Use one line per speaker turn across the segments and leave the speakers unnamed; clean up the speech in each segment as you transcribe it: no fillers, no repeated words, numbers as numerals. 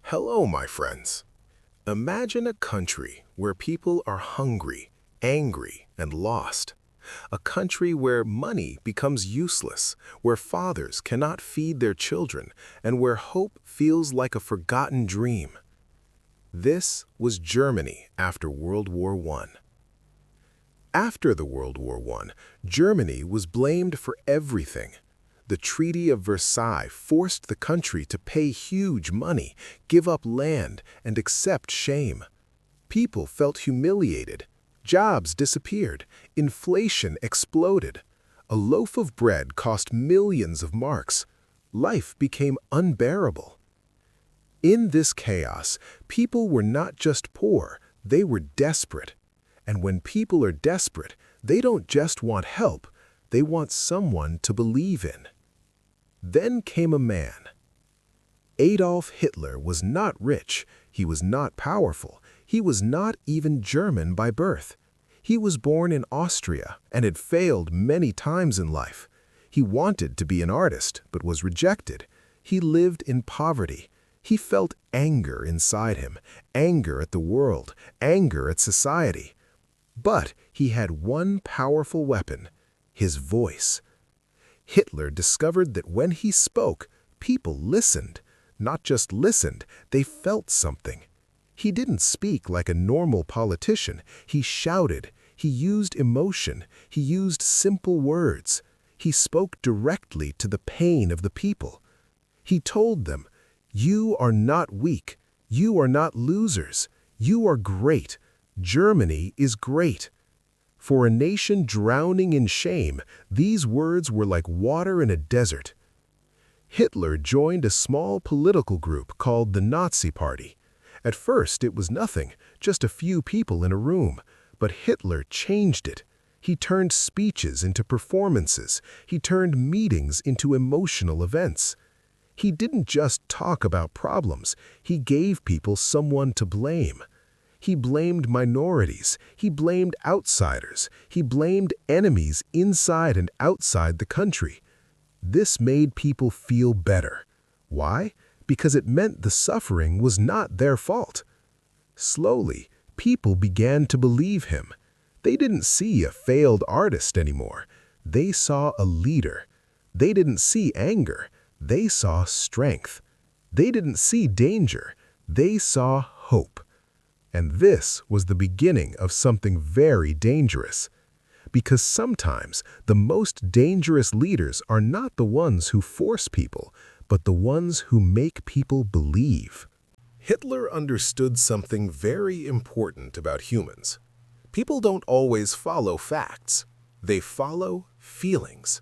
Hello, my friends. Imagine a country where people are hungry, angry, and lost. A country where money becomes useless, where fathers cannot feed their children, and where hope feels like a forgotten dream. This was Germany after World War I. After the World War I, Germany was blamed for everything. The Treaty of Versailles forced the country to pay huge money, give up land, and accept shame. People felt humiliated. Jobs disappeared. Inflation exploded. A loaf of bread cost millions of marks. Life became unbearable. In this chaos, people were not just poor, they were desperate. And when people are desperate, they don't just want help, they want someone to believe in. Then came a man. Adolf Hitler was not rich, he was not powerful, he was not even German by birth. He was born in Austria and had failed many times in life. He wanted to be an artist, but was rejected. He lived in poverty. He felt anger inside him, anger at the world, anger at society. But he had one powerful weapon, his voice. Hitler discovered that when he spoke, people listened. Not just listened, they felt something. He didn't speak like a normal politician. He shouted. He used emotion. He used simple words. He spoke directly to the pain of the people. He told them, "You are not weak. You are not losers. You are great. Germany is great." For a nation drowning in shame, these words were like water in a desert. Hitler joined a small political group called the Nazi Party. At first, it was nothing, just a few people in a room. But Hitler changed it. He turned speeches into performances. He turned meetings into emotional events. He didn't just talk about problems. He gave people someone to blame. He blamed minorities. He blamed outsiders. He blamed enemies inside and outside the country. This made people feel better. Why? Because it meant the suffering was not their fault. Slowly, people began to believe him. They didn't see a failed artist anymore. They saw a leader. They didn't see anger. They saw strength. They didn't see danger. They saw hope. And this was the beginning of something very dangerous. Because sometimes the most dangerous leaders are not the ones who force people, but the ones who make people believe. Hitler understood something very important about humans. People don't always follow facts. They follow feelings.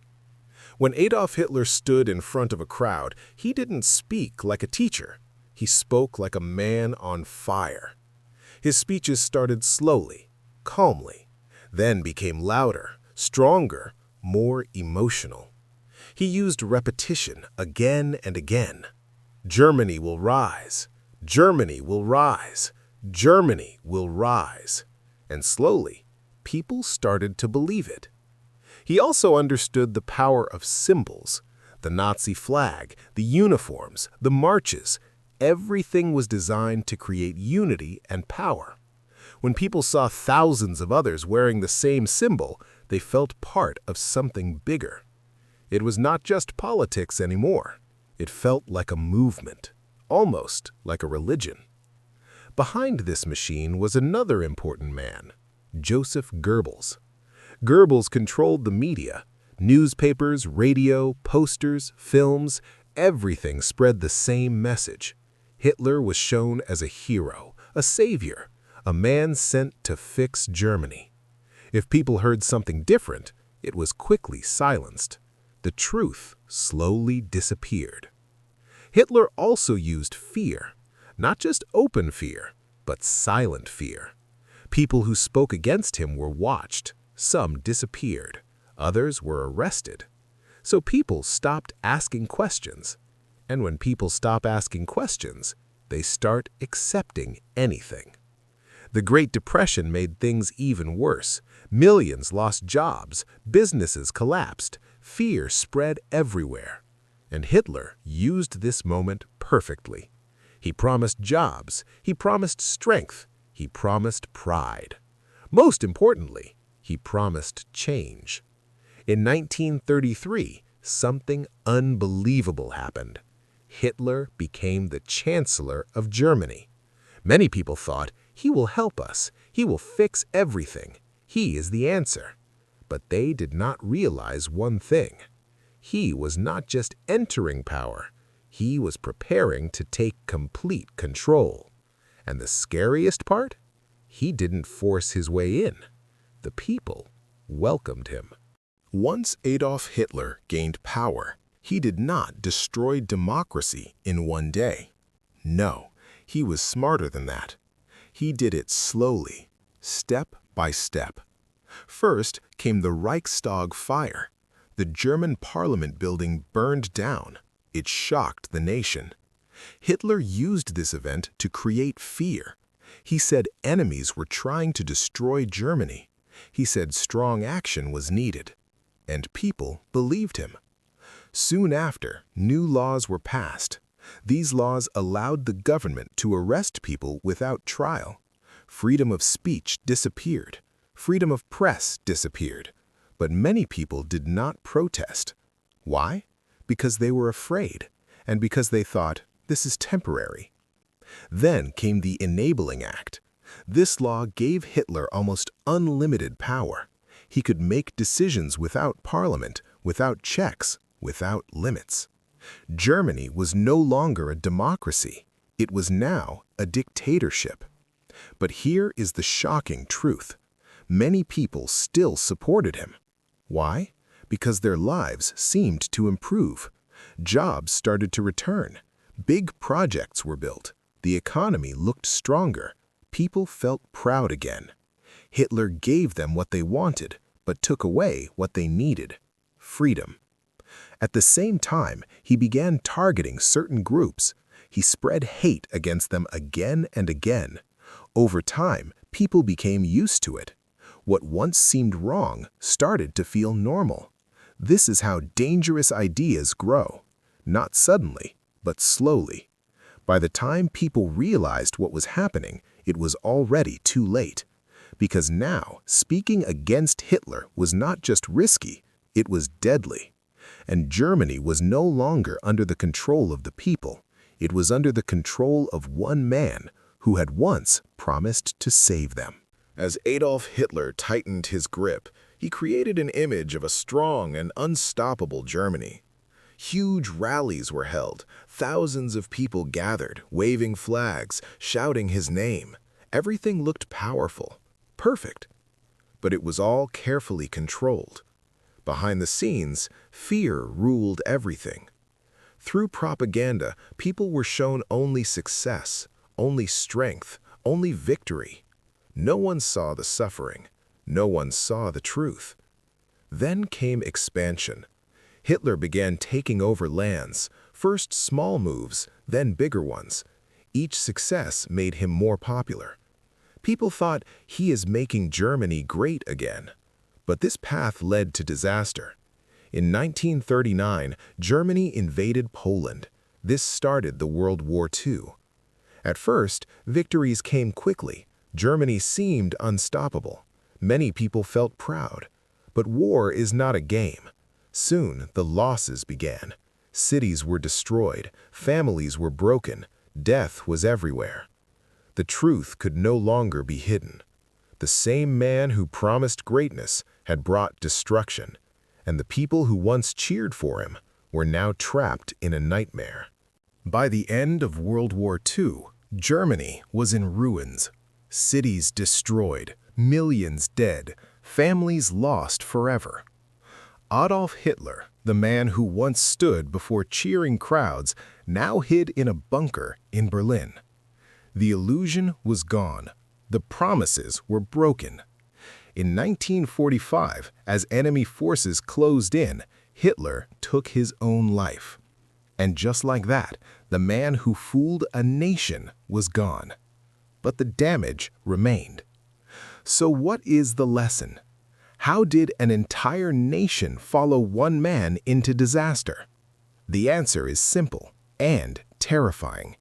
When Adolf Hitler stood in front of a crowd, he didn't speak like a teacher. He spoke like a man on fire. His speeches started slowly, calmly, then became louder, stronger, more emotional. He used repetition again and again. Germany will rise. Germany will rise. Germany will rise. And slowly, people started to believe it. He also understood the power of symbols. The Nazi flag, the uniforms, the marches. Everything was designed to create unity and power. When people saw thousands of others wearing the same symbol, they felt part of something bigger. It was not just politics anymore. It felt like a movement, almost like a religion. Behind this machine was another important man, Joseph Goebbels. Goebbels controlled the media. Newspapers, radio, posters, films, everything spread the same message. Hitler was shown as a hero, a savior, a man sent to fix Germany. If people heard something different, it was quickly silenced. The truth slowly disappeared. Hitler also used fear, not just open fear, but silent fear. People who spoke against him were watched. Some disappeared. Others were arrested. So people stopped asking questions. And when people stop asking questions, they start accepting anything. The Great Depression made things even worse. Millions lost jobs, businesses collapsed, fear spread everywhere. And Hitler used this moment perfectly. He promised jobs, he promised strength, he promised pride. Most importantly, he promised change. In 1933, something unbelievable happened. Hitler became the Chancellor of Germany. Many people thought, he will help us, he will fix everything, he is the answer. But they did not realize one thing. He was not just entering power, he was preparing to take complete control. And the scariest part? He didn't force his way in. The people welcomed him. Once Adolf Hitler gained power, he did not destroy democracy in one day. No, he was smarter than that. He did it slowly, step by step. First came the Reichstag fire. The German parliament building burned down. It shocked the nation. Hitler used this event to create fear. He said enemies were trying to destroy Germany. He said strong action was needed. And people believed him. Soon after, new laws were passed. These laws allowed the government to arrest people without trial. Freedom of speech disappeared. Freedom of press disappeared. But many people did not protest. Why? Because they were afraid, and because they thought, this is temporary. Then came the Enabling Act. This law gave Hitler almost unlimited power. He could make decisions without parliament, without checks, without limits. Germany was no longer a democracy. It was now a dictatorship. But here is the shocking truth. Many people still supported him. Why? Because their lives seemed to improve. Jobs started to return. Big projects were built. The economy looked stronger. People felt proud again. Hitler gave them what they wanted, but took away what they needed: freedom. At the same time, he began targeting certain groups. He spread hate against them again and again. Over time, people became used to it. What once seemed wrong started to feel normal. This is how dangerous ideas grow. Not suddenly, but slowly. By the time people realized what was happening, it was already too late. Because now, speaking against Hitler was not just risky, it was deadly. And Germany was no longer under the control of the people. It was under the control of one man who had once promised to save them. As Adolf Hitler tightened his grip, he created an image of a strong and unstoppable Germany. Huge rallies were held, thousands of people gathered, waving flags, shouting his name. Everything looked powerful, perfect. But it was all carefully controlled. Behind the scenes, fear ruled everything. Through propaganda, people were shown only success, only strength, only victory. No one saw the suffering. No one saw the truth. Then came expansion. Hitler began taking over lands, first small moves, then bigger ones. Each success made him more popular. People thought, he is making Germany great again. But this path led to disaster. In 1939, Germany invaded Poland. This started the World War II. At first, victories came quickly. Germany seemed unstoppable. Many people felt proud. But war is not a game. Soon, the losses began. Cities were destroyed, families were broken, death was everywhere. The truth could no longer be hidden. The same man who promised greatness had brought destruction, and the people who once cheered for him were now trapped in a nightmare. By the end of World War II, Germany was in ruins. Cities destroyed, millions dead, families lost forever. Adolf Hitler, the man who once stood before cheering crowds, now hid in a bunker in Berlin. The illusion was gone. The promises were broken. In 1945, as enemy forces closed in, Hitler took his own life. And just like that, the man who fooled a nation was gone. But the damage remained. So what is the lesson? How did an entire nation follow one man into disaster? The answer is simple and terrifying.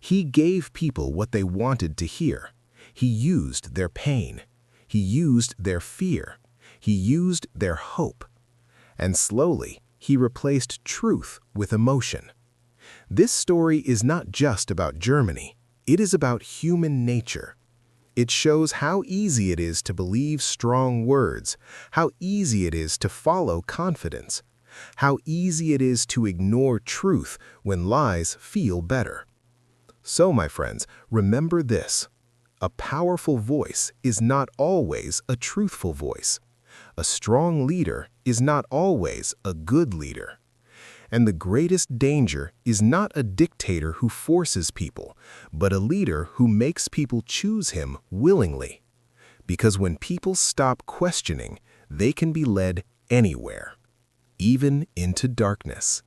He gave people what they wanted to hear. He used their pain. He used their fear. He used their hope. And slowly, he replaced truth with emotion. This story is not just about Germany. It is about human nature. It shows how easy it is to believe strong words, how easy it is to follow confidence, how easy it is to ignore truth when lies feel better. So, my friends, remember this. A powerful voice is not always a truthful voice. A strong leader is not always a good leader. And the greatest danger is not a dictator who forces people, but a leader who makes people choose him willingly. Because when people stop questioning, they can be led anywhere, even into darkness.